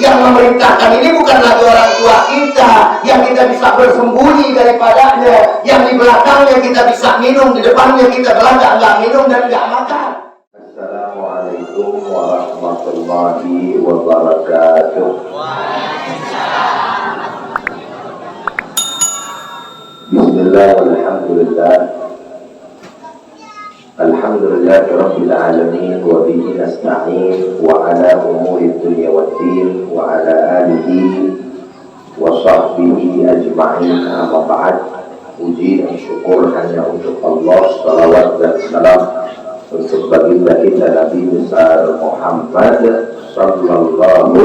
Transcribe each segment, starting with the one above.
Yang memerintahkan ini bukan lagi orang tua kita, yang kita bisa bersembunyi daripadanya, yang di belakangnya kita bisa minum, di depannya kita belakang nggak minum dan nggak makan. Assalamualaikum warahmatullahi wabarakatuh. Bismillah walhamdulillah. Alhamdulillah rabbil alamin wa bihi nasta'in wa ala umuri dunya waddin wa ala alihi wa sahbihi ajma'in, amma ba'd. Puji dan syukur hanya untuk Allah, salawat dan salam untuk baginda kita Nabi besar Muhammad sallallahu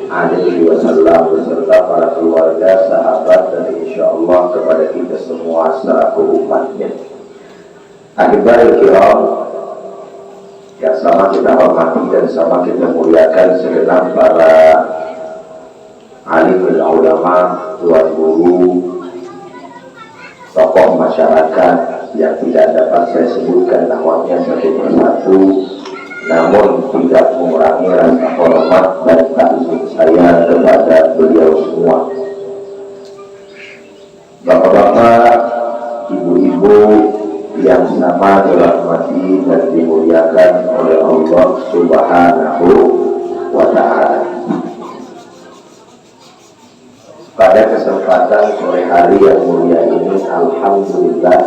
alaihi wasallam beserta para keluarga, sahabat, dan insyaallah kepada kita semua selaku umatnya. Akhirnya kiram yang sama kita hormati dan sama kita muliakan segenap para alim ulama, tuan guru, tokoh masyarakat yang tidak dapat saya sebutkan namanya satu persatu, namun tidak mengurangi rasa hormat dan takzim saya kepada beliau semua. Bapak-bapak, ibu-ibu yang sama dirahmati dan dimuliakan oleh Allah Subhanahu wa Ta'ala. Pada kesempatan sore hari yang mulia ini, alhamdulillah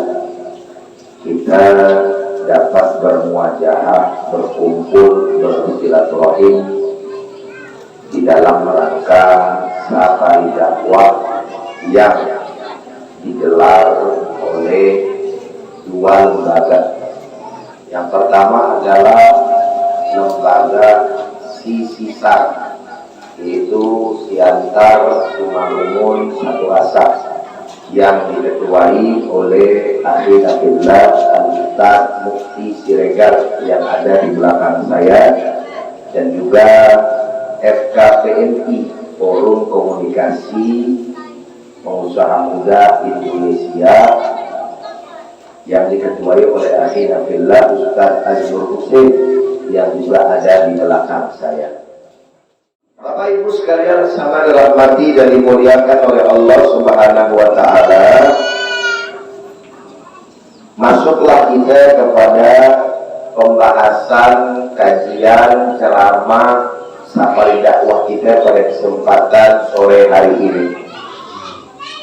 kita dapat bermuajahah, berkumpul, bersilaturahim di dalam rangka safari dakwah yang digelar oleh dua lembaga. Yang pertama adalah lembaga Sisar, yaitu Siantar Sumarumun Satu Rasa, yang diketuai oleh Ahli Nafilah Al-Ustaz Mufti Siregar yang ada di belakang saya, dan juga FKPNI, Forum Komunikasi Pengusaha Muda Indonesia, yang diketuai oleh Ahli Nafilah Ustaz Azhur Hussein yang juga ada di belakang saya. Bapak Ibu sekalian sama dirahmati dan dimuliakan oleh Allah Subhanahu wa Ta'ala, masuklah kita kepada pembahasan kajian ceramah safari dakwah kita pada kesempatan sore hari ini.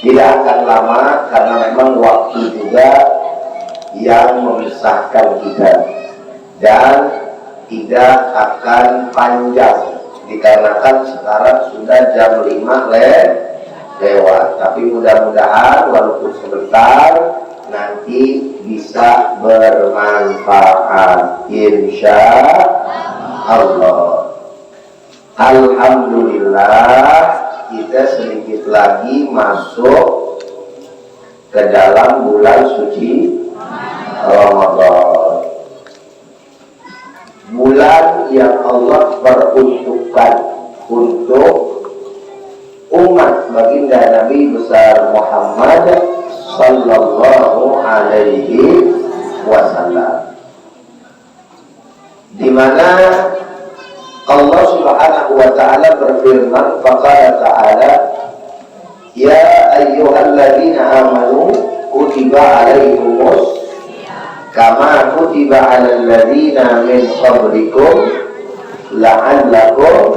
Tidak akan lama karena memang waktu juga yang memisahkan kita, dan tidak akan panjang dikarenakan sekarang sudah jam 5 lewat. Tapi mudah-mudahan walaupun sebentar nanti bisa bermanfaat insya Allah. Alhamdulillah kita sedikit lagi masuk ke dalam bulan suci Ramadan, bulan yang Allah peruntukkan untuk umat baginda Nabi besar Muhammad sallallahu alaihi wasallam, di mana Allah Subhanahu wa Ta'ala berfirman, faqala ta'ala, ya ayyuhalladzina amanu kutiba alaikumus kama kutiba alal ladzina min qablikum la'allakum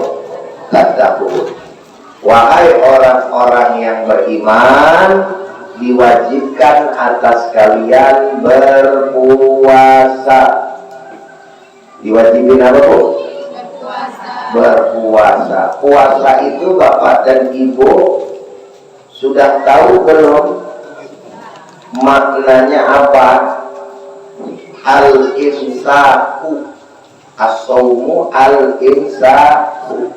tattaqun. Wahai orang-orang yang beriman, diwajibkan atas kalian berpuasa. Diwajibin apa, Bu? Berpuasa. Puasa itu Bapak dan Ibu sudah tahu belum maknanya apa? Al-imsaku, as-sawmu al-imsaku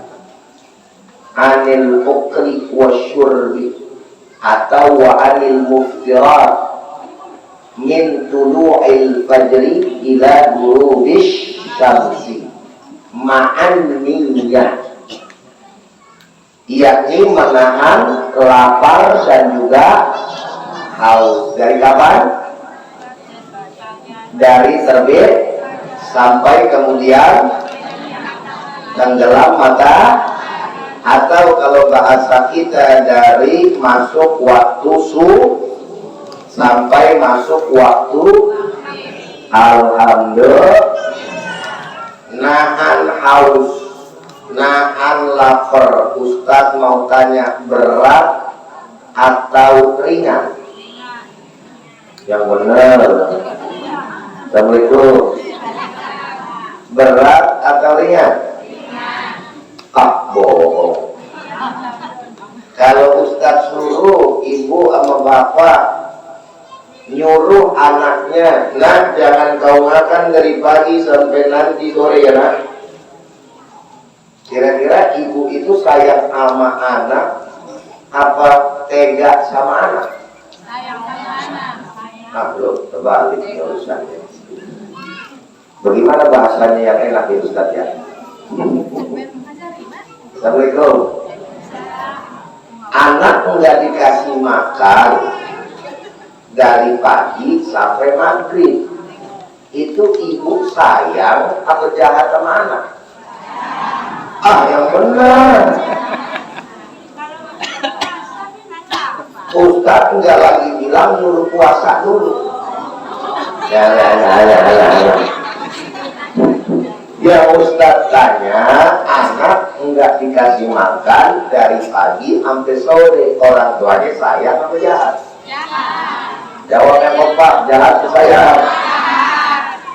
anil ukri wa syurbi, atau wa anil muftirat min tulu'il fajri ila gurubish syamsi ma'an niyah, yakni menahan lapar dan juga haus. Dari kapan? Dari terbit sampai kemudian tenggelam Atau kalau bahasa kita dari masuk waktu sampai masuk waktu alhamdulillah. Nahan haus, nahan lapar. Ustadz mau tanya, berat atau ringan? Yang benar. Assalamualaikum. Berat atau ringan? Bohong. Kalau Ustadz suruh ibu sama bapak nyuruh anaknya, nah jangan kau makan dari pagi sampai nanti sore ya nak. Kira-kira ibu itu sayang sama anak apa tega sama anak? Sayang sama anak. Belum terbalik ya Ustaz. Bagaimana bahasanya yang enak ya Ustaz ya? Assalamualaikum. Anak enggak dikasih makan dari pagi sampai maghrib, itu ibu sayang atau jahat sama anak? Yang benar. Ustadz enggak lagi bilang nyuruh puasa dulu. Ya Ustadz tanya, anak enggak dikasih makan dari pagi sampai sore, orang tuanya sayang atau jahat? Jahat. Jawabnya kompak, jahat ke saya.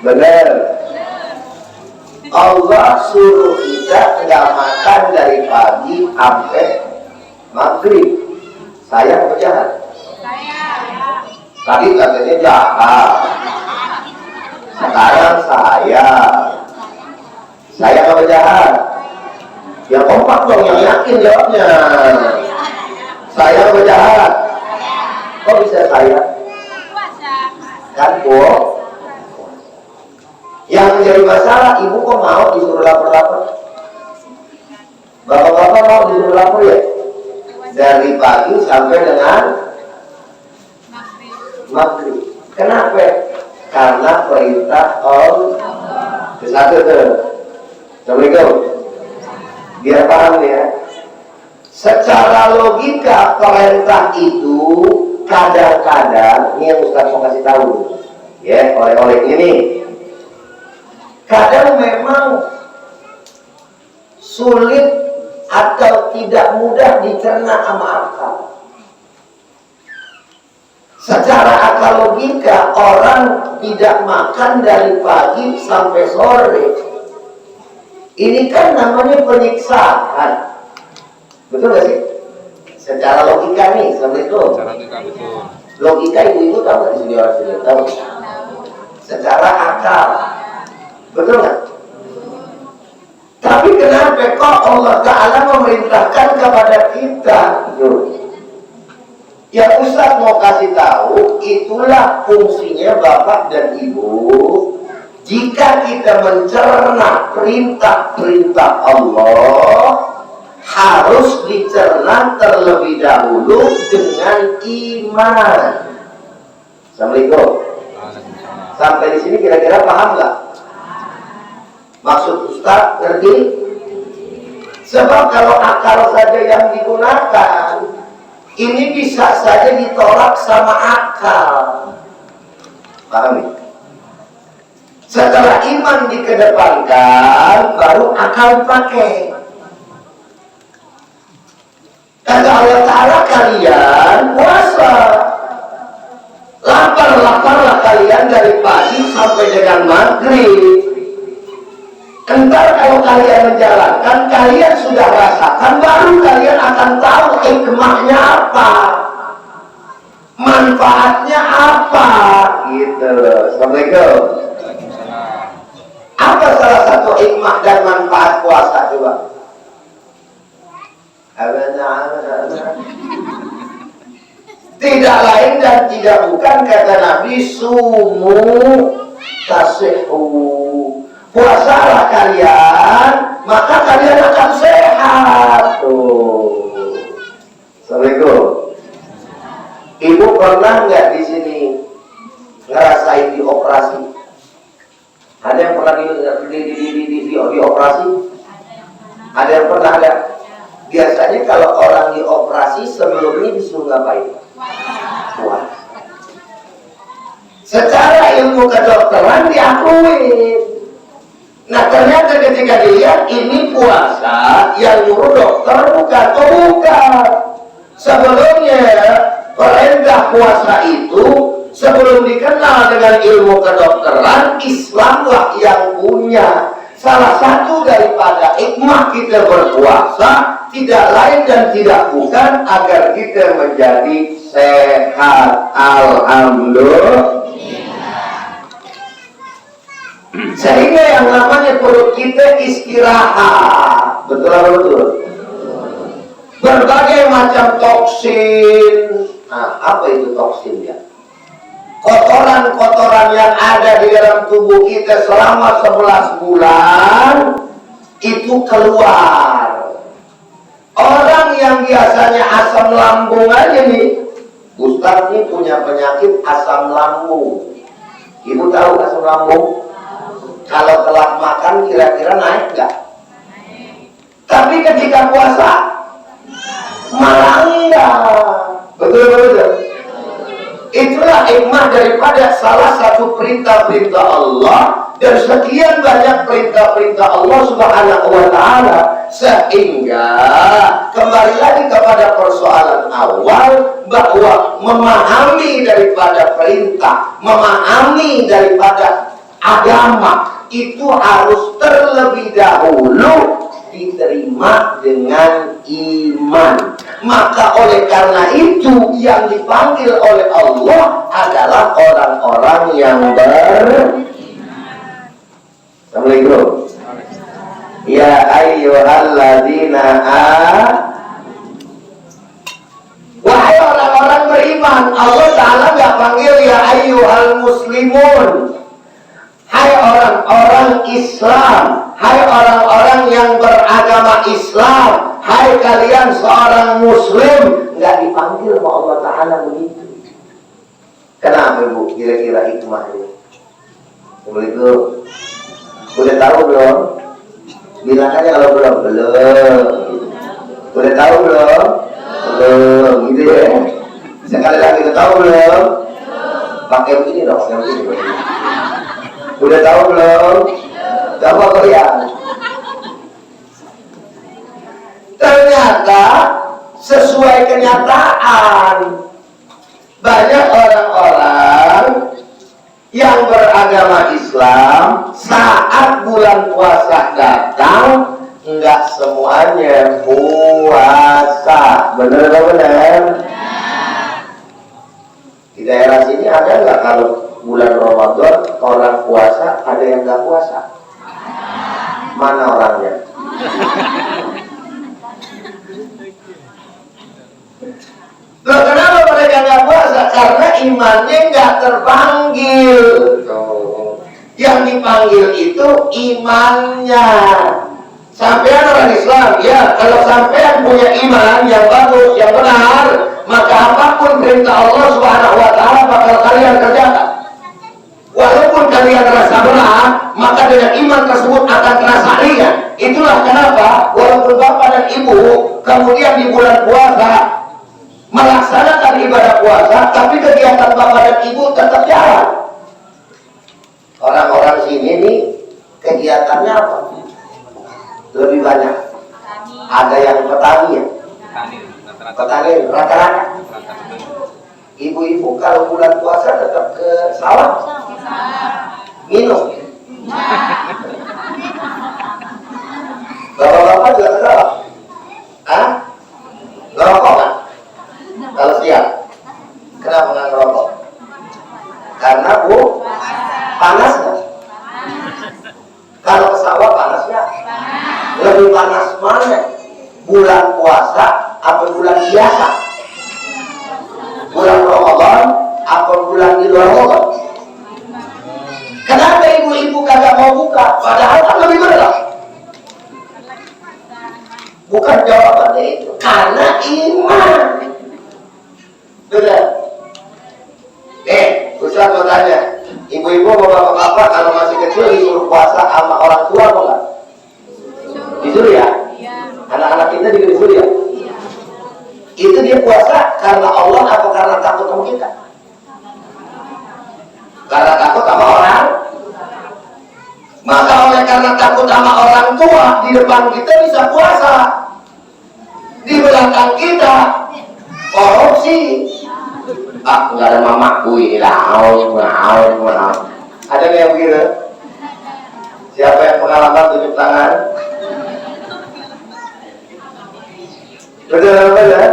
Benar. Allah suruh kita nggak makan dari pagi sampai maghrib. Sayang atau jahat? Sayang. Tadi katanya jahat. Sekarang sayang. Sayang atau jahat? Ya kompak dong, yang yakin jawabnya. Sayang atau jahat? Kok bisa sayang? Kan bohong. Yang menjadi masalah, ibu kok mau disuruh lapar-lapar? Bapak-bapak mau disuruh lapar ya? Dari pagi sampai dengan maghrib. Kenapa? Karena perintah Allah. Satu tuh. Assalamualaikum. Biar paham ya. Secara logika perintah itu kadang-kadang, ini yang Ustaz mau kasih tahu ya, oleh-oleh ini kadang memang sulit atau tidak mudah dicerna sama akal. Secara akal logika, orang tidak makan dari pagi sampai sore, ini kan namanya penyiksaan. Betul gak sih? Secara logika nih, Assalamualaikum. Secara logika betul. Logika ibu-ibu tahu nggak di sini orang sini? Tahu? Secara akal, betul nggak? Tapi kenapa kok Allah Ta'ala memerintahkan kepada kita? Yang Ustaz mau kasih tahu, itulah fungsinya Bapak dan Ibu. Jika kita mencerna perintah-perintah Allah, harus dicerna terlebih dahulu dengan iman. Assalamualaikum. Sampai di sini kira-kira paham nggak? Maksud Ustaz ngerti? Sebab kalau akal saja yang digunakan, ini bisa saja ditolak sama akal. Paham nih? Setelah iman dikedepankan, baru akal pakai. Kata Allah Ta'ala, kalian puasa. Lapar-laparlah kalian dari pagi sampai dengan maghrib. Entar kalau kalian menjalankan, kalian sudah rasakan, baru kalian akan tahu hikmahnya apa, manfaatnya apa. Gitu. Assalamualaikum. Apa salah satu hikmah dan manfaat puasa coba? Tidak lain dan tidak bukan kata Nabi, sumu tasihu. Puasalah kalian, maka kalian akan sehat. Tuh. Assalamualaikum. Ibu pernah nggak di sini ngerasain dioperasi? Ada yang pernah dioperasi? Ada yang pernah nggak? Biasanya kalau orang dioperasi sebelumnya disuruh ngapain? Puasa. Secara ilmu kedokteran diakui. Nah ternyata ketika dilihat ini puasa, yang nyuruh dokter bukan. Sebelumnya perintah puasa itu sebelum dikenal dengan ilmu kedokteran, Islamlah yang punya. Salah satu daripada hikmah kita berpuasa tidak lain dan tidak bukan agar kita menjadi sehat. Alhamdulillah. Sehingga yang namanya perut kita istirahat. Betul apa betul? Berbagai macam toksin. Nah, apa itu toksinnya? Kotoran-kotoran yang ada di dalam tubuh kita selama 11 bulan itu keluar. Orang yang biasanya asam lambung aja nih, Ustaz ini punya penyakit asam lambung. Ibu tahu asam lambung? Kalau telah makan kira-kira naik nggak? Tapi ketika puasa malah enggak. Betul. Itulah hikmah daripada salah satu perintah-perintah Allah dan sekian banyak perintah-perintah Allah Subhanahu wa Ta'ala, sehingga kembali lagi kepada persoalan awal bahwa memahami daripada perintah, memahami daripada agama itu harus terlebih dahulu diterima dengan iman. Maka oleh karena itu yang dipanggil oleh Allah adalah orang-orang yang Assalamualaikum. Ya ayyuhalladzina wahai orang-orang beriman. Allah Ta'ala gak panggil ya ayyuhal muslimun. Hai orang-orang Islam, hai orang-orang yang beragama Islam, hai kalian seorang muslim. Nggak dipanggil sama Allah Ta'ala begitu. Kenapa Bu? Kira-kira hikmahnya? Assalamualaikum. Udah tahu belum? Bilang aja kalau belum. Udah tahu belum? Belum. Gitu ya. Sekali lagi, udah tahu belum? Pakai begini dong, pakai begini. Udah tahu belum? Coba goyang. Ternyata sesuai kenyataan, banyak orang-orang yang beragama Islam saat bulan puasa datang enggak semuanya puasa. Benar atau benar? Di daerah sini ada nggak kalau bulan Ramadan orang puasa ada yang nggak puasa? Mana orangnya? Loh, kenapa mereka nggak puasa? Karena imannya nggak terpanggil. Yang dipanggil itu imannya. Sampean orang Islam, ya. Kalau sampean punya iman yang bagus, yang benar, maka apapun perintah Allah Subhanahu wa Ta'ala bakal kalian kerjakan. Walaupun kalian terasa berat, maka dengan iman tersebut akan terasa ringan. Itulah kenapa walaupun bapak dan ibu kemudian di bulan puasa melaksanakan ibadah puasa, tapi kegiatan bapak dan ibu tetap jalan. Orang-orang sini nih kegiatannya apa? Lebih banyak. Ada yang petani ya? Petani rata-rata. Ibu-ibu kalau bulan puasa tetap ke sawah minum. Bapak-bapak juga ke sawah? Hah? Ngerokok kan? Kalau siang. Kenapa nggak ngerokok? Karena Bu panas nggak? Kalau ke sawah panas nggak? Lebih panas mana? Bulan puasa apa bulan biasa? Bulan Ramadan apa bulan di luar Ramadan? Kenapa ibu-ibu kagak mau buka? Padahal kan lebih berat. Bukan jawabannya itu, karena iman. Benar. Ustaz mau tanya, ibu-ibu bapak-bapak kalau masih kecil disuruh puasa sama orang tua apa enggak? Disuruh ya? Anak-anak kita juga disuruh ya. Itu dia puasa karena Allah apa karena takut sama kita? Karena takut sama orang. Maka oleh karena takut sama orang tua, di depan kita bisa puasa, di belakang kita korupsi. Ah, nggak ada mamaku ini lah, ada yang begitu? Siapa yang pengalaman tunjuk tangan? Benar-benar.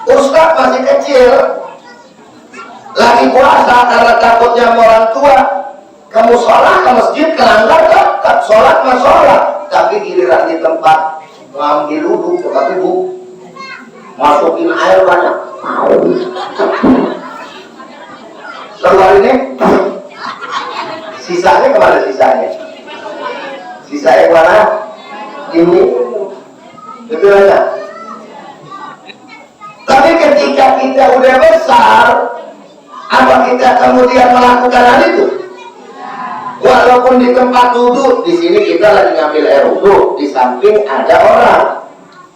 Ustaz masih kecil, lagi puasa karena takutnya sama orang tua. Kamu sholat ke masjid, kelanggar tak sholat mah sholat, tapi giliran di tempat ngambil wudhu, tapi bu masukin air banyak. Keluar ini, sisanya kemana sisanya? Sisanya kemana? Ini, betul enggak? Tapi ketika kita udah besar, apa kita kemudian melakukan hal itu? Walaupun di tempat wudhu, di sini kita lagi ngambil air wudhu, di samping ada orang.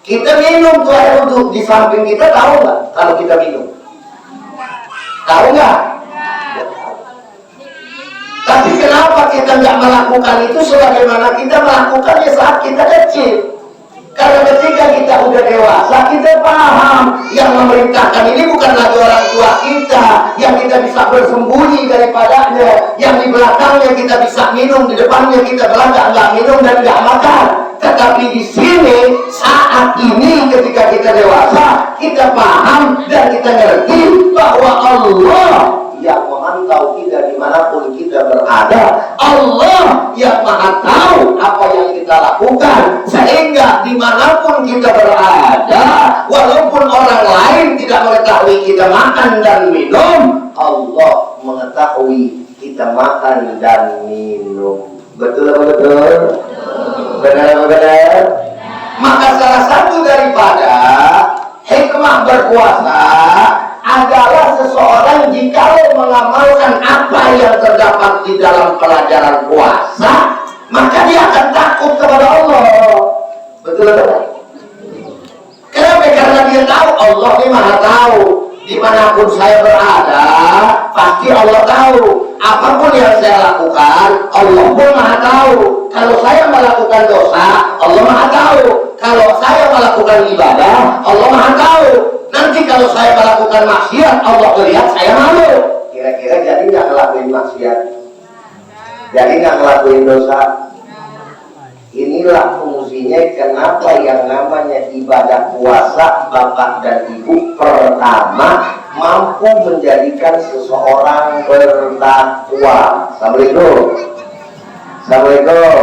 Kita minum tuh air wudhu, di samping kita tahu nggak kalau kita minum? Tahu nggak? Tapi kenapa kita nggak melakukan itu sebagaimana kita melakukannya saat kita kecil? Karena ketika kita udah dewasa, kita paham yang memerintahkan ini bukan lagi orang tua kita, yang kita bisa bersembunyi daripadanya, yang di belakangnya kita bisa minum, di depannya kita belakang nggak minum dan nggak makan. Tetapi di sini saat ini ketika kita dewasa, kita paham dan kita ngerti bahwa Allah yang memantau kita dimanapun kita berada, Allah yang maha tahu apa yang kita lakukan, sehingga dimanapun kita berada, walaupun orang lain tidak mengetahui kita makan dan minum, Allah mengetahui kita makan dan minum. Betul-betul? Benar-benar? Maka salah satu daripada hikmah berpuasa adalah seseorang jika mengamalkan apa yang terdapat di dalam pelajaran puasa, maka dia akan takut kepada Allah. Betul betul. Kenapa? Karena dia tahu Allah ini maha tahu. Dimanapun saya berada, pasti Allah tahu. Apapun yang saya lakukan, Allah pun maha tahu. Kalau saya melakukan dosa, Allah maha tahu. Kalau saya melakukan ibadah, Allah maha tahu. Nanti kalau saya melakukan maksiat, Allah melihat saya malu. Kira-kira jadi nggak ngelakuin maksiat? Jadi nggak ngelakuin dosa? Inilah fungsinya kenapa yang namanya ibadah puasa Bapak dan Ibu pertama mampu menjadikan seseorang bertakwa. Assalamualaikum. Assalamualaikum.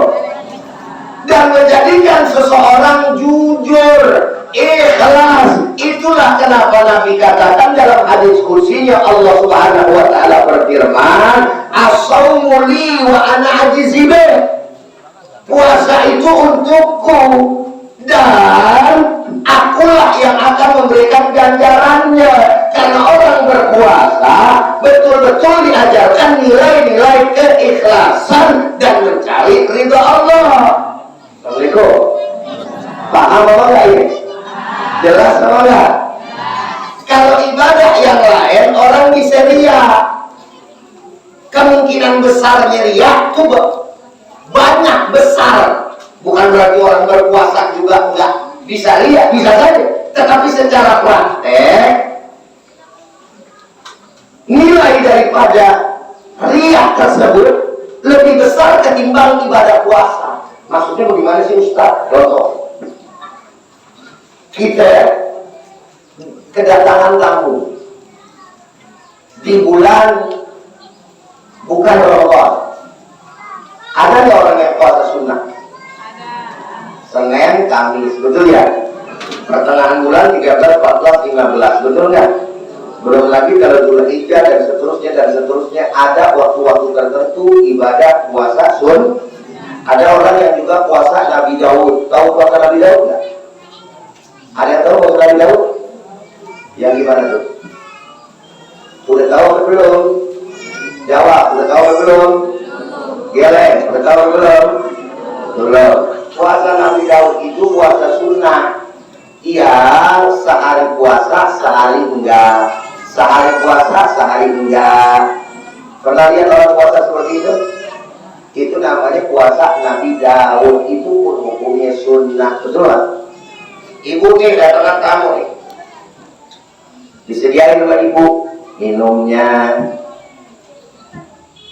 Dan menjadikan seseorang jujur, ikhlas. Itulah kenapa Nabi katakan dalam hadis kursinya Allah Subhanahu wa taala berfirman, "As-shaumu li wa ana ajizi bih." Puasa itu untukku dan akulah yang akan memberikan ganjarannya. Karena orang berpuasa betul-betul diajarkan nilai-nilai keikhlasan dan mencari ridha Allah. Assalamualaikum. Paham apa enggak ini? Jelas apa enggak? Kalau ibadah yang lain orang bisa riya. Kemungkinan besarnya riya itu banyak, besar. Bukan berarti orang berpuasa juga enggak bisa riya, bisa saja. Tetapi secara praktek nilai daripada riya tersebut lebih besar ketimbang ibadah puasa. Maksudnya bagaimana sih Ustaz? Contoh, kita kedatangan tamu di bulan bukan Ramadan. Ada nggak orang yang puasa sunnah? Ada. Senin, Kamis, betul ya? Pertengahan bulan 13, 14, 15, betul nggak? Belum lagi kalau Dzulhijjah dan seterusnya ada waktu-waktu tertentu ibadah puasa sun. Ada orang yang juga puasa Nabi Daud. Tahu puasa Nabi Daud nggak? Ada yang tahu puasa Nabi Daud? Yang gimana tuh? Udah tahu atau belum? Jawab, udah tahu atau belum? Geleng, udah tahu atau belum? Belum. Puasa Nabi Daud itu puasa sunnah. Iya, sehari puasa, sehari enggak. Sehari puasa, sehari enggak. Pernah lihat orang puasa seperti itu? Itu namanya puasa Nabi Daud. Itu pun hukumnya sunnah. Betul kan? Ibu nih datangkan tamu nih. Disediain sama ibu minumnya,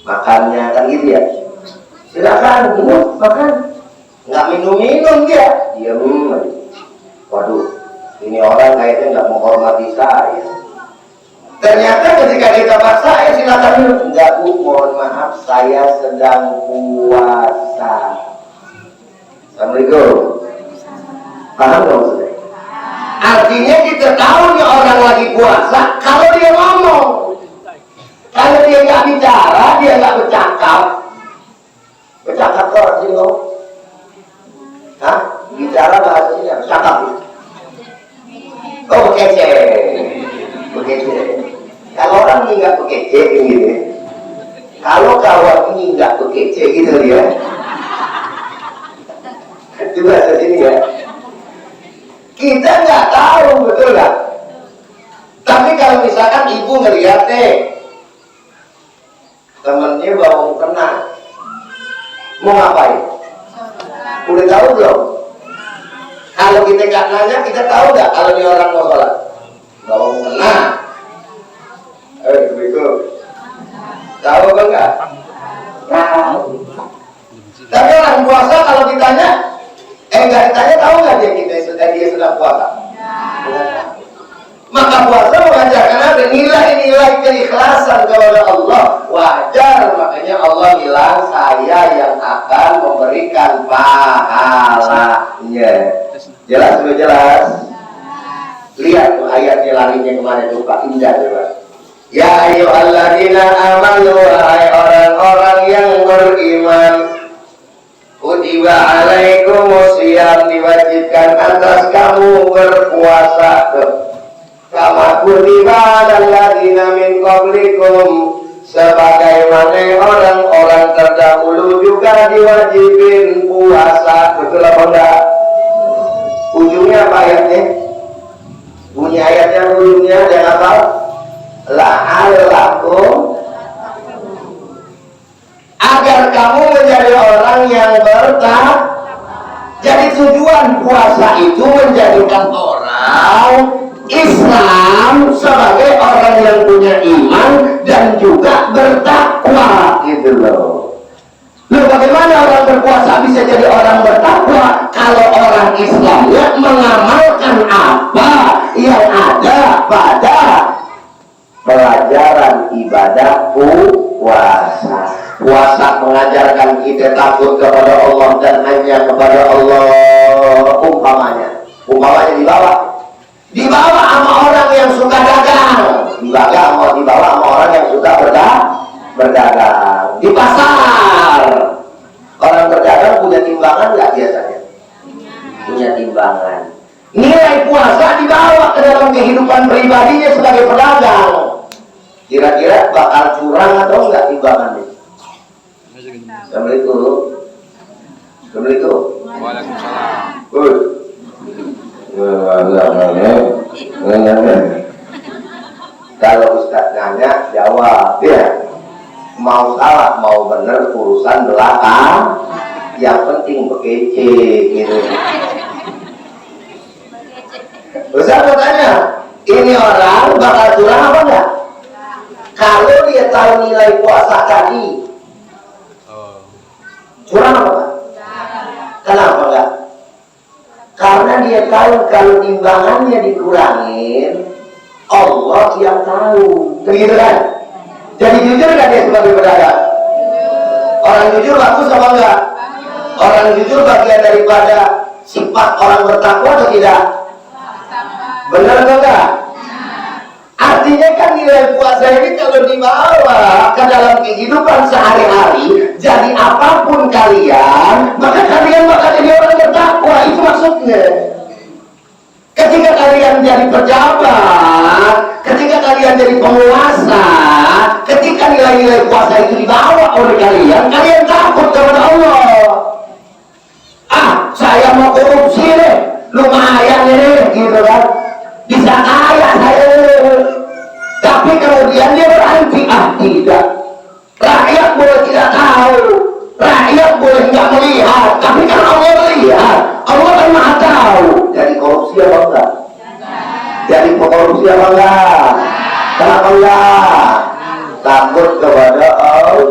makannya, kan gitu ya. Silakan minum, makan. Nggak minum dia. Diam. Waduh, ini orang kayaknya nggak menghormati saya. Ternyata ketika kita paksa, silakan minum. Enggak bu, mohon maaf, saya sedang puasa. Assalamualaikum. Paham nggak maksudnya? Artinya kita tahu nih orang lagi puasa kalau dia ngomong. Kalau dia nggak bicara, dia nggak bercakap. Bercakap kok orang sini ngomong? Hah? Bicara bahasanya bercakap. Oh, bekece. Bekece. Kalau orang ini nggak bekece gitu. Kalau kawan ini nggak bekece gitu dia. Itu bahasa sini ya. Kita nggak tahu, betul nggak? Tapi kalau misalkan ibu ngeliat temennya bawa mukena, mau ngapain? Udah tahu belum? Kalau kita nggak nanya, kita tahu nggak kalau ini orang mau sholat? Bawa mukena. Begitu. Tahu apa enggak? Tahu. Tapi orang puasa kalau ditanya, nggak ditanya, tahu nggak dia sedang puasa? Ya. Maka puasa mengajarkan ada nilai-nilai keikhlasan kepada Allah. Wajar, makanya Allah bilang saya yang akan memberikan pahalanya. Jelas sudah jelas? Lihat tuh ayatnya larinya kemana tuh Pak, indah coba. Ya ayyuhalladzina amanu, wahai orang-orang yang beriman, kutiba alaikumusiyam, diwajibkan atas kamu berpuasa. Kama kutiba alladzina min qablikum, sebagaimana orang-orang terdahulu juga diwajibin puasa. Betul apa enggak? Ujungnya apa ayatnya? Bunyi ayatnya ujungnya ada apa? La'allakum, agar kamu menjadi orang yang bertakwa. Jadi tujuan puasa itu menjadikan orang Islam sebagai orang yang punya iman dan juga bertakwa, gitu loh. Loh, bagaimana orang berpuasa bisa jadi orang bertakwa kalau orang Islamnya mengamalkan apa yang ada pada pelajaran ibadah puasa. Puasa mengajarkan kita takut kepada Allah dan hanya kepada Allah. Umpamanya dibawa sama orang yang suka dagang, dibawa sama orang yang suka berdagang di pasar. Orang berdagang punya timbangan nggak biasanya? Punya timbangan. Nilai puasa dibawa ke dalam kehidupan pribadinya sebagai pedagang. Kira-kira bakal curang atau enggak timbangannya? Assalamualaikum. Assalamualaikum. Waalaikumsalam. Kalau Ustaz nanya, jawab ya. Mau salah, mau bener urusan belakang. Yang penting bekece gitu. Ustaz mau tanya, ini orang bakal curang apa enggak? Kalau dia tahu nilai puasa tadi, curang apa enggak? Kenapa enggak? Karena dia tahu kalau timbangannya dikurangin, Allah yang tahu. Begitu kan? Jadi jujur kan dia sebagai pedagang? Orang jujur bagus apa enggak? Orang jujur bagian daripada sifat orang bertakwa atau tidak? Benar atau enggak? Artinya kan nilai puasa ini kalau dibawa ke dalam kehidupan sehari-hari, jadi apapun kalian, maka kalian bakal jadi orang bertakwa. Itu maksudnya. Ketika kalian jadi pejabat, ketika kalian jadi penguasa, ketika nilai-nilai puasa itu dibawa oleh kalian takut kepada Allah. Saya mau korupsi nih, lumayan ini, gitu kan, bisa kaya saya ini. Tapi kemudian dia berhenti, tidak, rakyat boleh tidak tahu, rakyat boleh nggak melihat, tapi kan Allah melihat, Allah kan maha tahu. Jadi korupsi apa enggak? Jadi korupsi apa enggak? Kenapa enggak? Takut kepada Allah.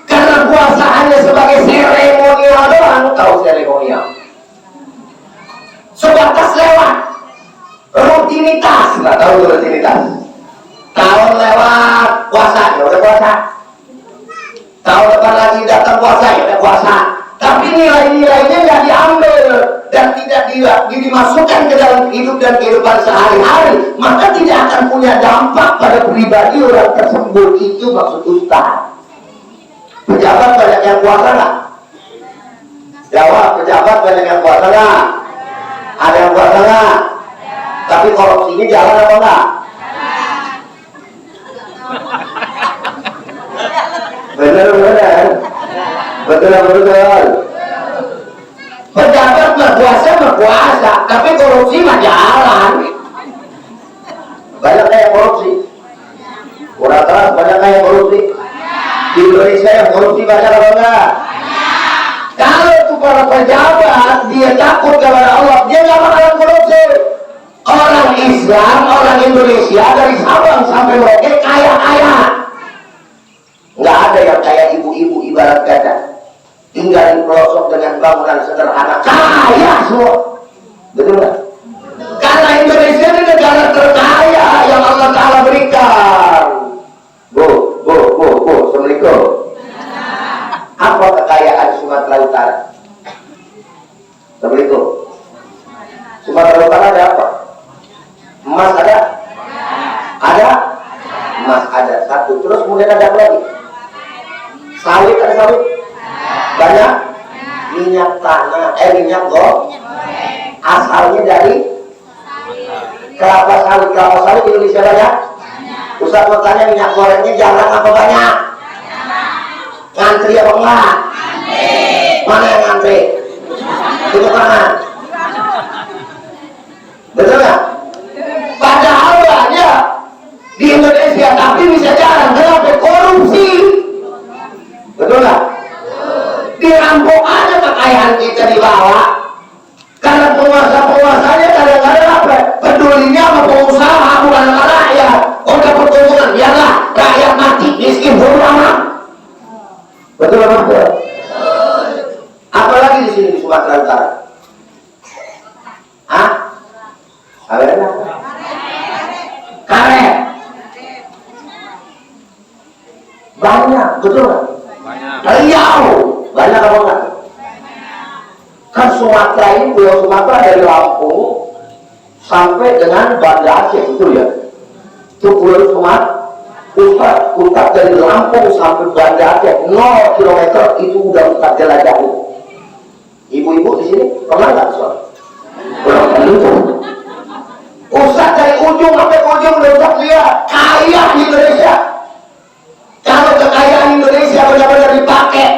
Karena puasa hanya sebagai seremonial doang. Tahu seremonial? Sebatas lewat, rutinitas. Nggak tahu itu rutinitas. Tahun lewat, puasa, ya udah puasa. Tahun depan lagi datang puasa, ya udah puasa. Tapi nilai-nilainya nggak diambil dan tidak dimasukkan ke dalam hidup dan kehidupan sehari-hari, maka tidak akan punya dampak pada pribadi orang tersebut. Itu maksud Ustaz. Pejabat banyak yang puasa nggak? Jawab, pejabat banyak yang puasa nggak? Ada yang puasa nggak? Tapi korupsinya jalan apa enggak? Benar. Betul. Pejabat berpuasa, tapi korupsi mah jalan. Banyak yang korupsi. Orang keras banyak yang korupsi. Di Indonesia yang korupsi banyak apa enggak? Kalau itu para pejabat dia takut kepada Allah, dia nggak bakalan korupsi. Orang Islam, orang Indonesia dari Sabang sampai Merauke kaya. Nggak ada yang kayak ibu-ibu ibarat gajah, tinggal di pelosok dengan bangunan sederhana, kaya semua. Betul nggak? Karena Indonesia ini negara terkaya yang Allah Ta'ala berikan. Bu, Assalamualaikum. Apa kekayaan Sumatera Utara? Assalamualaikum. Sumatera Utara ada apa? Emas ada? Ada? Emas ada satu. Terus kemudian ada apa lagi? Sawit ada sawit? Banyak? Minyak tanah, minyak goreng. Asalnya dari kelapa sawit Indonesia banyak? Ustaz mau tanya, minyak gorengnya jarang apa banyak? Ngantri apa enggak? Mana yang ngantri? Itu kanan. Betul nggak? Padahal banyak di Indonesia, tapi bisa jarang. Kenapa? Korupsi. Betul nggak? Dirampok aja kekayaan kita dibawa. Karena penguasa-penguasanya kadang-kadang apa? Pedulinya sama pengusaha, bukan sama rakyat. Udah pertumbuhan, biarlah rakyat mati, miskin bodo amat. Betul apa betul? Apalagi di sini di Sumatera Utara? Ada apa? Karet. Banyak, betul nggak? Riau, banyak apa enggak? Kan Sumatera ini, Pulau Sumatera dari Lampung sampai dengan Banda Aceh, betul ya? Itu Pulau Sumatera. Ustaz dari Lampung sampai Banda Aceh 0 km itu udah Ustaz jelajahi. Ibu-ibu di sini pernah nggak soal? Pernah tentu. Ustaz dari ujung sampai ujung udah Ustaz lihat kaya di Indonesia. Kalau kekayaan Indonesia benar-benar dipakai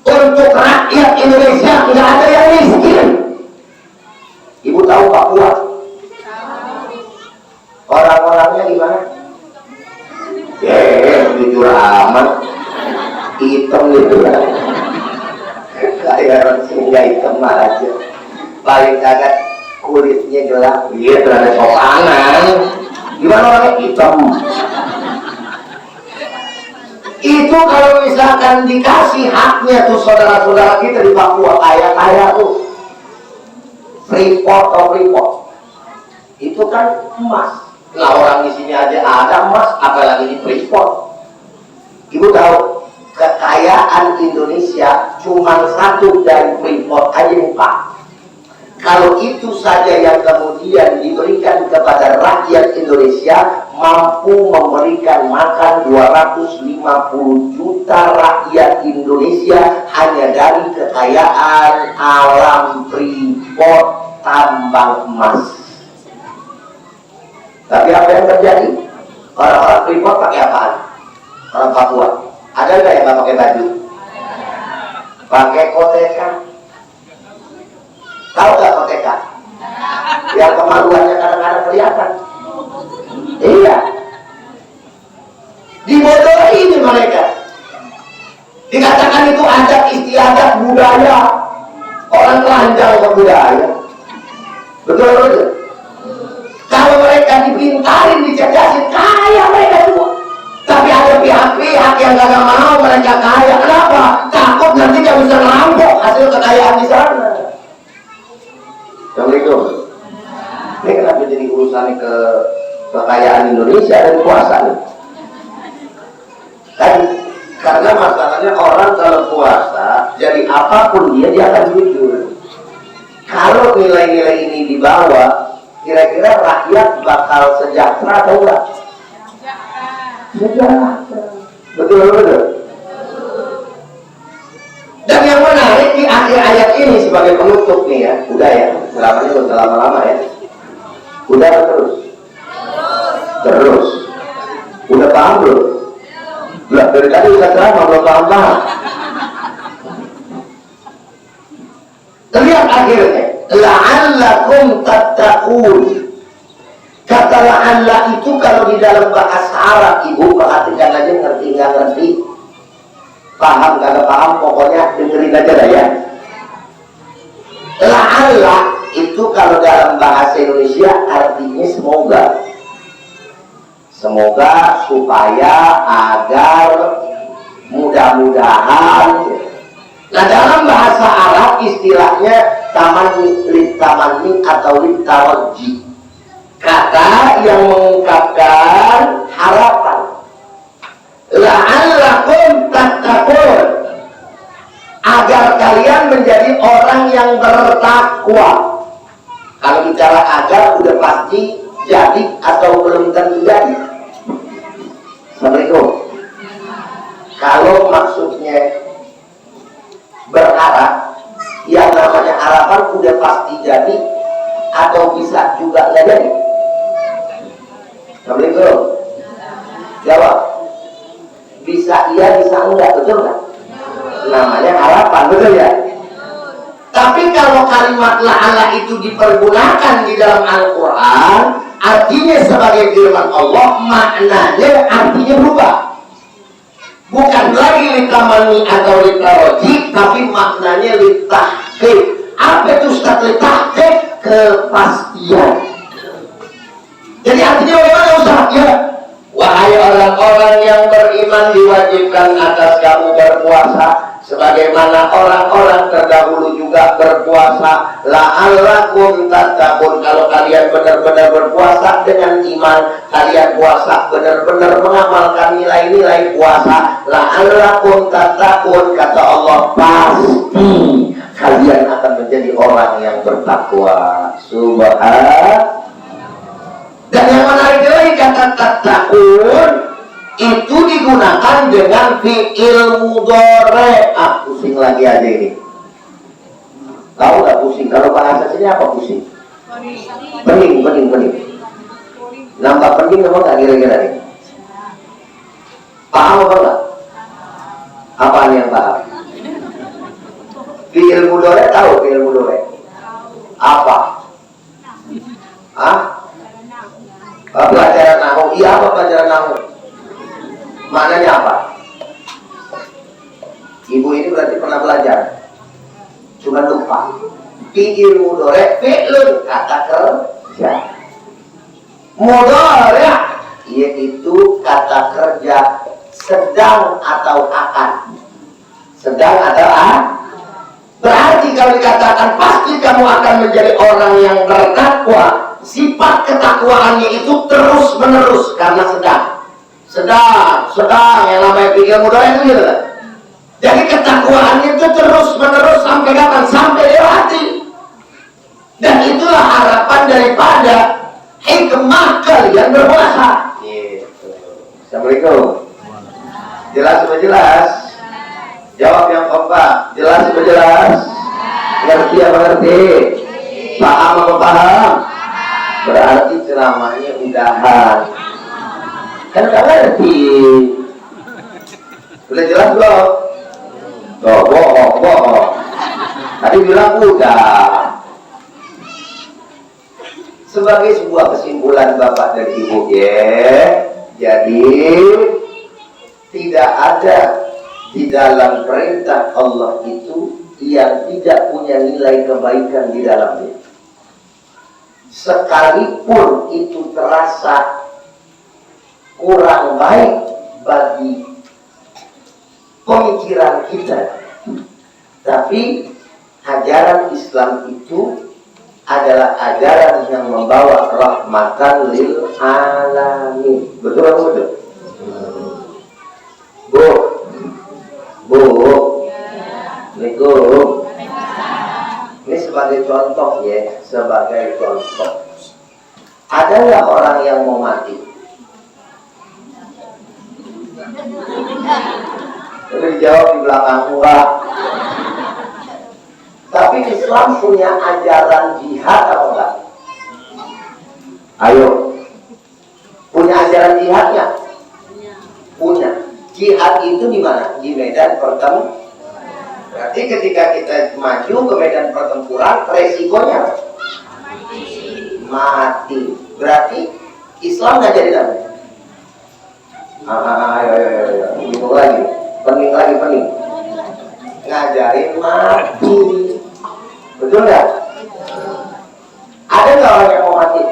untuk rakyat Indonesia, nggak ada yang miskin. Ibu tahu Papua? Orang-orangnya gimana? Jujur amat, hitam gitu lah. Kayak orang Sunda hitam aja. Paling kagak kulitnya gelap, dia terada sopangan. Gimana orangnya hitam? Itu kalau misalkan dikasih haknya tuh saudara-saudara kita di Papua kaya-kaya tuh, Freeport. Itu kan emas. Nah orang di sini aja ada emas, apalagi di Freeport. Ibu tahu kekayaan Indonesia cuma satu dari Freeport aja nih Pak. Kalau itu saja yang kemudian diberikan kepada rakyat Indonesia, mampu memberikan makan 250 juta rakyat Indonesia hanya dari kekayaan alam Freeport tambang emas. Tapi apa yang terjadi? Orang-orang Freeport pakai apaan? Orang Papua ada nggak yang nggak pakai baju? Pakai kotekan. Tahu nggak PTK? Yang kemaluannya kadang-kadang kelihatan. Iya. Dibodohi ini mereka. Dikatakan itu adat istiadat budaya. Orang telanjang ke budaya. Betul. Kalau mereka dipintarin, dicerdasin, kaya mereka semua. Tapi ada pihak-pihak yang gak mau mereka kaya. Kenapa? Takut nanti gak bisa ngerampok hasil kekayaan di sana. Assalamualaikum. Ini kenapa jadi urusan ke kekayaan Indonesia dan puasa nih? Tadi karena masalahnya orang kalau puasa, jadi apapun dia akan jujur. Kalau nilai-nilai ini dibawa, kira-kira rakyat bakal sejahtera atau enggak? Sejahtera. Betul. Dan yang menarik di akhir ayat ini sebagai penutup nih ya, udah ya, selamanya udah lama-lama ya. Udah terus. Udah paham belum? Belum, dari tadi udah ceramah belum paham. Lihat akhirnya, la'allakum tattaqun. Kata la'alla itu kalau di dalam bahasa Arab, ibu perhatikan aja, ngerti nggak ngerti, paham nggak paham, pokoknya dengerin aja dah ya. La'alla itu kalau dalam bahasa Indonesia artinya semoga. Semoga, supaya, agar, mudah-mudahan. Nah dalam bahasa Arab istilahnya tamanni atau litaraji, kata yang mengungkapkan harapan. La'allakum tattaqun, agar kalian menjadi orang yang bertakwa. Kalau bicara agar udah pasti jadi atau belum tentu jadi. Assalamualaikum. Kalau maksudnya berharap, yang namanya harapan udah pasti jadi atau bisa juga nggak jadi. Assalamualaikum. Jawab. Bisa iya, bisa enggak, betul nggak? Namanya harapan, betul ya? Tapi kalau kalimat la'alla itu dipergunakan di dalam Al-Quran, artinya sebagai firman Allah, maknanya artinya berubah. Bukan lagi litamani atau litaraji, tapi maknanya litahqiq. Apa itu Ustaz litahqiq? Kepastian. Jadi artinya bagaimana Ustaz? Ya, wahai orang-orang yang beriman, diwajibkan atas kamu berpuasa sebagaimana orang-orang terdahulu juga berpuasa. La'allakum tattaqun, kalau kalian benar-benar berpuasa dengan iman, kalian puasa benar-benar mengamalkan nilai-nilai puasa. La'allakum tattaqun, kata Allah, pasti kalian akan menjadi orang yang bertakwa. Subhanallah. Dan yang menarik lagi, kata tattaqun itu digunakan dengan fi'il mudhari'. Pusing lagi aja ini. Tahu nggak pusing? Kalau bahasa sini apa pusing? Pening. Nambah pening apa nggak kira-kira nih? Paham apa nggak? Apa nih yang paham? Fi'il mudhari', tahu fi'il mudhari'? Apa? Pelajaran nahwu. Iya, apa pelajaran nahwu? Maknanya apa? Ibu ini berarti pernah belajar, cuma lupa. Fi'il mudhari', fi'lun, kata kerja. Mudhari' yaitu kata kerja sedang atau akan. Sedang atau akan. Berarti kalau dikatakan pasti kamu akan menjadi orang yang bertakwa, sifat ketakwaannya itu terus menerus karena sedang yang namanya fi'il mudhari' itu gitu kan. Jadi ketakwaannya itu terus menerus sampai kapan? Sampai lewati. Dan itulah harapan daripada hikmah kalian berpuasa. Assalamualaikum. Jelas atau jelas? Jawab yang kompak. Jelas atau jelas? Ngerti apa ngerti? Paham apa paham? Berarti ceramahnya udahan. Kan udah ngerti. Udah jelas belum? Bohong. Tadi bilang udah. Sebagai sebuah kesimpulan Bapak dan Ibu ya, jadi tidak ada di dalam perintah Allah itu yang tidak punya nilai kebaikan di dalamnya. Sekalipun itu terasa kurang baik bagi pemikiran kita, tapi ajaran Islam itu adalah ajaran yang membawa rahmatan lil alamin. Betul atau betul? Bu, Assalamualaikum. Ini sebagai contoh ya, sebagai contoh. Ada nggak orang yang mau mati? Udah dijawab di belakang Pak. Tapi Islam punya ajaran jihad atau enggak? Ayo, punya ajaran jihadnya? Punya. Jihad itu di mana? Di medan pertempuran. Berarti ketika kita maju ke medan pertempuran, resikonya mati. Berarti Islam ngajarin apa? Ayo. Bingung lagi. Pening. Ngajarin mati. Betul nggak? Ada nggak orang yang mau mati?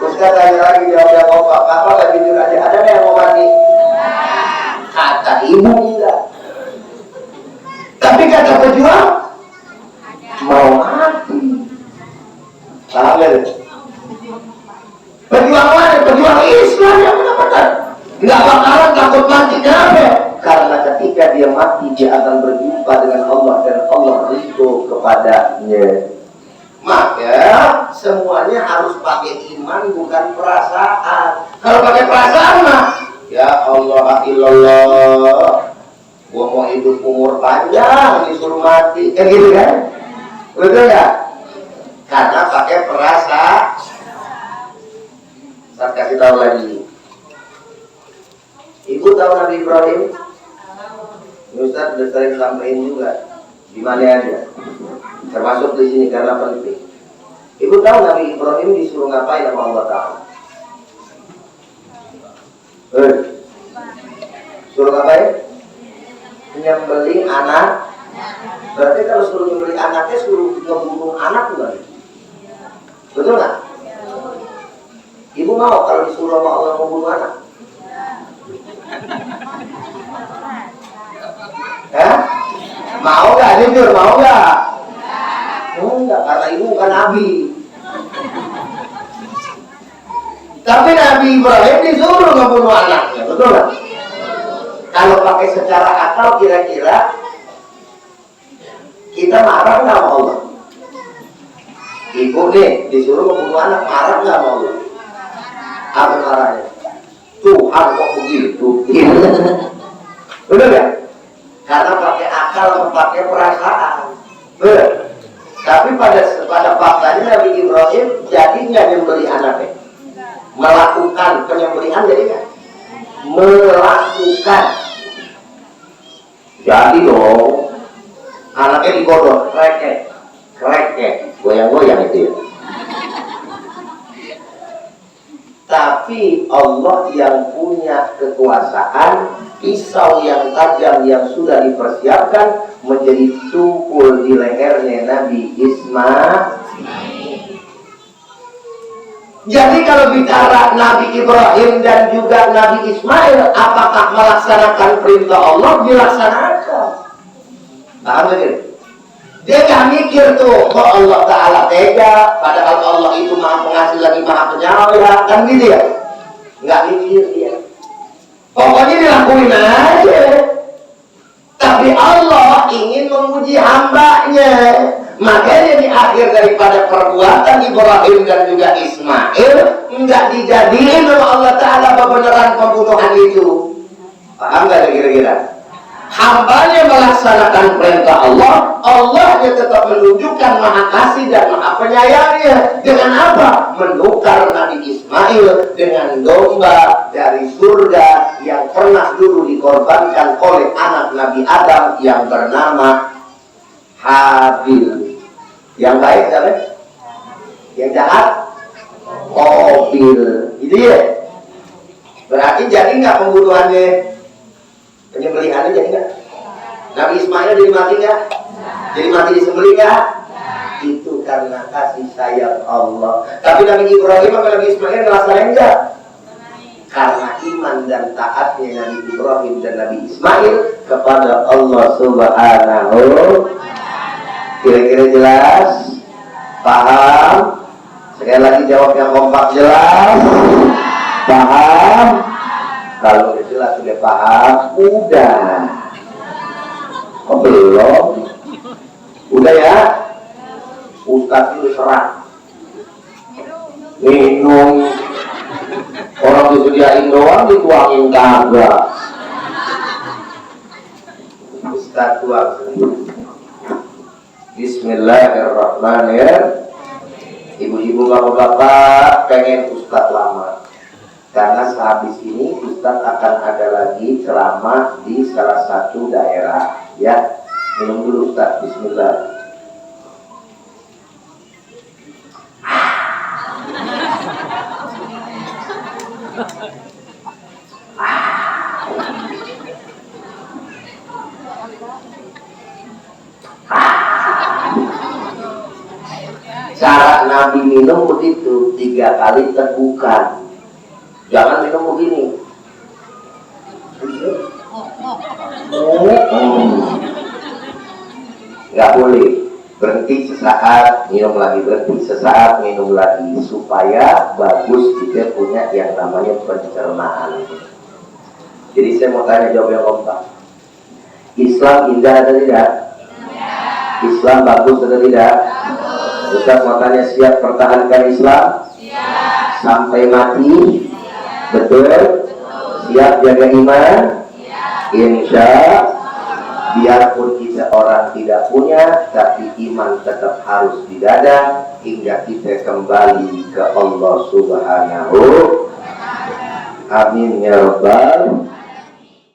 Terus tanya lagi jawab apa nggak jujur aja. Ada nggak yang mau mati? Kata ibu enggak. Tapi kata pejuang mau mati. Paham nggak? Pejuang mana? Pejuang Islam yang benar-benar nggak bakalan takut mati. Kenapa? Karena ketika dia mati dia akan berjumpa dengan Allah dan Allah ridho kepadanya. Maka semuanya harus pakai iman bukan perasaan. Kalau pakai perasaan mah ya Allah illallah, gua mau hidup umur panjang disuruh mati kan gitu kan? Betul ya? Karena pakai perasaan. Saya kasih tahu lagi. Ibu tahu Nabi Ibrahim? Ustaz sudah sering sampaikan juga di mana aja, termasuk di sini karena penting. Ibu tahu Nabi Ibrahim disuruh ngapain sama Allah Ta'ala? Suruh ngapain? Nyembelih anak. Berarti kalau suruh nyembelih anaknya suruh ngebunuh anak bukan? Betul nggak? Ibu mau kalau disuruh sama Allah membunuh anak? Mau nggak? Jujur mau nggak? Enggak, karena ibu bukan nabi. Tapi Nabi Ibrahim disuruh membunuh anaknya, betul nggak? Kalau pakai secara akal kira-kira kita marah nggak sama Allah? Ibu nih disuruh membunuh anak, marah nggak sama Allah? Apa marahnya? Tuhan kok begitu? Betul nggak? Karena pakai akal atau pakai perasaan. Tapi pada faktanya Nabi Ibrahim jadi nggak nyembelih anaknya? Melakukan penyembelihan jadi nggak? Melakukan. Jadi dong, anaknya digodok, kreket, goyang-goyang itu ya. Tapi Allah yang punya kekuasaan, pisau yang tajam yang sudah dipersiapkan menjadi tumpul di lehernya Nabi Ismail. Jadi kalau bicara Nabi Ibrahim dan juga Nabi Ismail, apakah melaksanakan perintah Allah? Dilaksanakan. Paham gak? Dia gak mikir tuh, kok Allah Ta'ala tega, padahal Allah itu maha pengasih lagi maha penyayang, kan gitu ya? Gak mikir dia. Pokoknya dilakuin aja. Tapi Allah ingin menguji hambanya. Makanya di akhir daripada perbuatan Ibrahim dan juga Ismail, enggak dijadiin oleh Allah Ta'ala beneran pembunuhan itu. Paham gak kira-kira? Hambanya melaksanakan perintah Allah, Allah dia tetap menunjukkan maha kasih dan maha penyayangnya. Dengan apa? Menukar Nabi Ismail dengan domba dari surga yang pernah dulu dikorbankan oleh anak Nabi Adam yang bernama Habil. Yang baik siapa? Yang jahat? Qabil. Itu ya. Berarti jadi nggak pembunuhannya? Penyembelihannya jadi nggak? Nabi Ismail jadi mati nggak? Jadi mati disembelih nggak? Itu karena kasih sayang Allah. Tapi Nabi Ibrahim sama Nabi Ismail ngerasain nggak? Karena iman dan taatnya Nabi Ibrahim dan Nabi Ismail kepada Allah Subhanahu. Kira-kira jelas? Paham? Sekali lagi jawab yang kompak, jelas? Paham? Kalau udah jelas, sudah paham, udah. Oh belum? Udah ya? Ustaz itu serah. Minum. Orang disediain doang, dituangin kagak. Ustaz tuang sendiri. Bismillahirrahmanirrahim. Ibu-ibu, bapak-bapak pengen Ustaz lama. Karena sehabis ini Ustaz akan ada lagi ceramah di salah satu daerah. Ya, minum dulu Ustaz. Bismillah. Cara Nabi minum begitu, 3 kali tegukan. Jangan minum begini. Nggak boleh. Berhenti sesaat, minum lagi, berhenti sesaat, minum lagi, supaya bagus kita punya yang namanya pencernaan. Jadi saya mau tanya, jawab yang kompak. Islam indah atau tidak? Islam bagus atau tidak? Ustaz mau tanya, siap pertahankan Islam? Siap. Sampai mati? Siap. Betul? Siap jaga iman? Siap. Insya. Biarpun kita orang tidak punya, tapi iman tetap harus di dada hingga kita kembali ke Allah Subhanahu. Amin ya rabbal.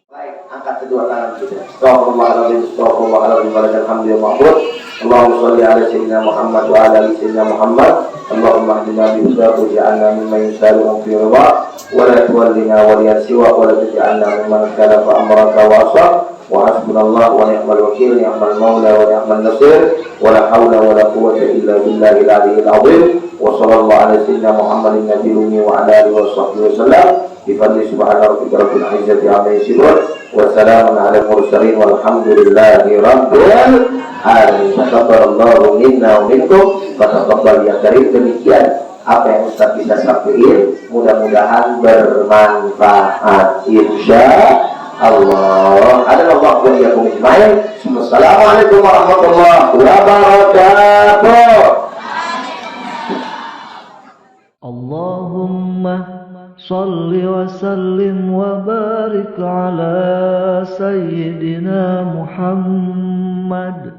Baik, angkat kedua tangan kita. Astagfirullahaladzim, astagfirullahaladzim, walhamdulillah. Allahumma sholli ala sayyidina Muhammad wa ala ali sayyidina Muhammad. Allahumma hdina bi hudaka waj'alna mimman yusari'u fi ridha wa la tuwallina waliyan siwa wa la taj'alna mimman khalafa amraka wa asha. Wa hasbunallahu wa ni'mal wakeel, ni'mal maula wa ni'mal nasir, wa la haula wa la quwwata illa billahil aliyyil azim. Wa sallallahu ala sayyidina Muhammadin nabiyil ummi wa ala alihi wa sahbihi wasallam. Bi fadli subhana rabbika rabbil izzati amma yasifun wa salamun ala mursalin walhamdulillahi rabbil alamin. Taqabbalallahu minna wa minkum wa taqabbal ya karim. Demikian apa yang Ustaz bisa sampaikan, mudah-mudahan bermanfaat insya Allah. Adalah waktu yang kumijmain. Assalamualaikum warahmatullahi wabarakatuh. Allahumma salli wa sallim wa barik ala sayyidina Muhammad